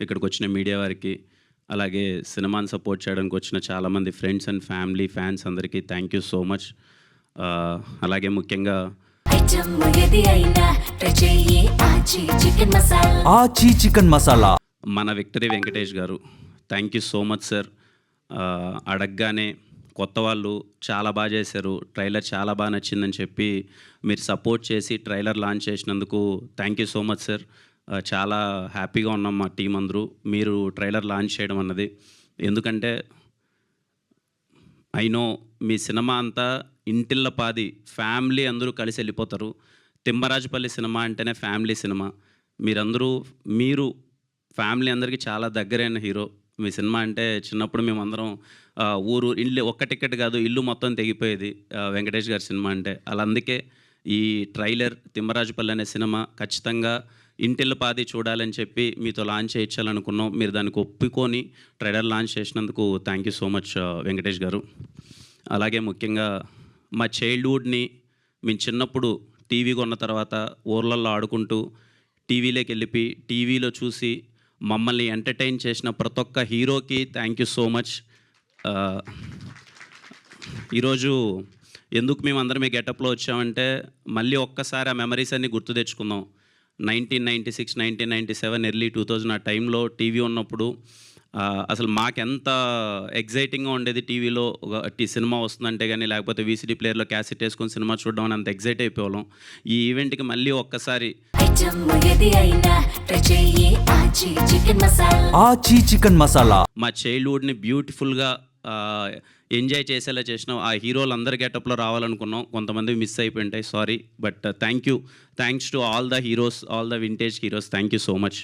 ఇక్కడికి వచ్చిన మీడియా వారికి, అలాగే సినిమాని సపోర్ట్ చేయడానికి వచ్చిన చాలామంది ఫ్రెండ్స్ అండ్ ఫ్యామిలీ ఫ్యాన్స్ అందరికీ థ్యాంక్ యూ సో మచ్. అలాగే ముఖ్యంగా ఆచి చికెన్ మసాలా మన విక్టరీ వెంకటేష్ గారు, thank you so much sir. అడగగానే కొత్త వాళ్ళు చాలా బాగా చేశారు, ట్రైలర్ చాలా బాగా నచ్చిందని చెప్పి మీరు సపోర్ట్ చేసి ట్రైలర్ లాంచ్ చేసినందుకు thank you so much sir. చాలా హ్యాపీగా ఉన్నాం మా టీం అందరూ మీరు ట్రైలర్ లాంచ్ చేయడం అన్నది. ఎందుకంటే నో మీ సినిమా అంతా ఇంటిల్లపాది ఫ్యామిలీ అందరూ కలిసి వెళ్ళిపోతారు. తిమ్మరాజుపల్లి సినిమా అంటేనే ఫ్యామిలీ సినిమా. మీరు ఫ్యామిలీ అందరికీ చాలా దగ్గరైన హీరో. మీ సినిమా అంటే చిన్నప్పుడు మేమందరం ఇల్లు ఒక్క టికెట్ కాదు ఇల్లు మొత్తం తెగిపోయేది వెంకటేష్ గారి సినిమా అంటే. అలా అందుకే ఈ ట్రైలర్ తిమ్మరాజుపల్లి అనే సినిమా ఖచ్చితంగా ఇంటిల్లపాది చూడాలని చెప్పి మీతో లాంచ్ చేయించాలనుకున్నాం. మీరు దానికి ఒప్పుకొని ట్రైలర్ లాంచ్ చేసినందుకు thank you so much Venkatesh గారు. అలాగే ముఖ్యంగా మా చైల్డ్హుడ్ని మేము చిన్నప్పుడు టీవీ కొన్న తర్వాత ఊర్లలో ఆడుకుంటూ టీవీలోకి వెళ్ళిపోయి టీవీలో చూసి మమ్మల్ని ఎంటర్టైన్ చేసిన ప్రతి ఒక్క హీరోకి థ్యాంక్ యూ సో మచ్. ఈరోజు ఎందుకు మేము అందరం మీ గెటప్లో వచ్చామంటే మళ్ళీ ఒక్కసారి ఆ మెమరీస్ అన్నీ గుర్తు తెచ్చుకుందాం. 1996, 1997, ఎర్లీ 2000 ఆ టైంలో టీవీ ఉన్నప్పుడు అసలు మాకెంత ఎగ్జైటింగ్గా ఉండేది. టీవీలో ఒక సినిమా వస్తుందంటే కానీ, లేకపోతే వీసీడీ ప్లేయర్లో క్యాసెట్ వేసుకొని సినిమా చూడడం అని అంత ఎగ్జైట్ అయిపోవాళ్ళం. ఈ ఈవెంట్కి మళ్ళీ ఒక్కసారి ఆచి చికెన్ మసాలా మా చైల్డ్హుడ్ని బ్యూటిఫుల్గా ఎంజాయ్ చేసేలా చేసినాం. ఆ హీరోలు అందరి గెటప్లో రావాలనుకున్నాం, కొంతమంది మిస్ అయిపోయి ఉంటాయి, sorry. But thanks to all the heroes, all the vintage heroes. Thank you so much.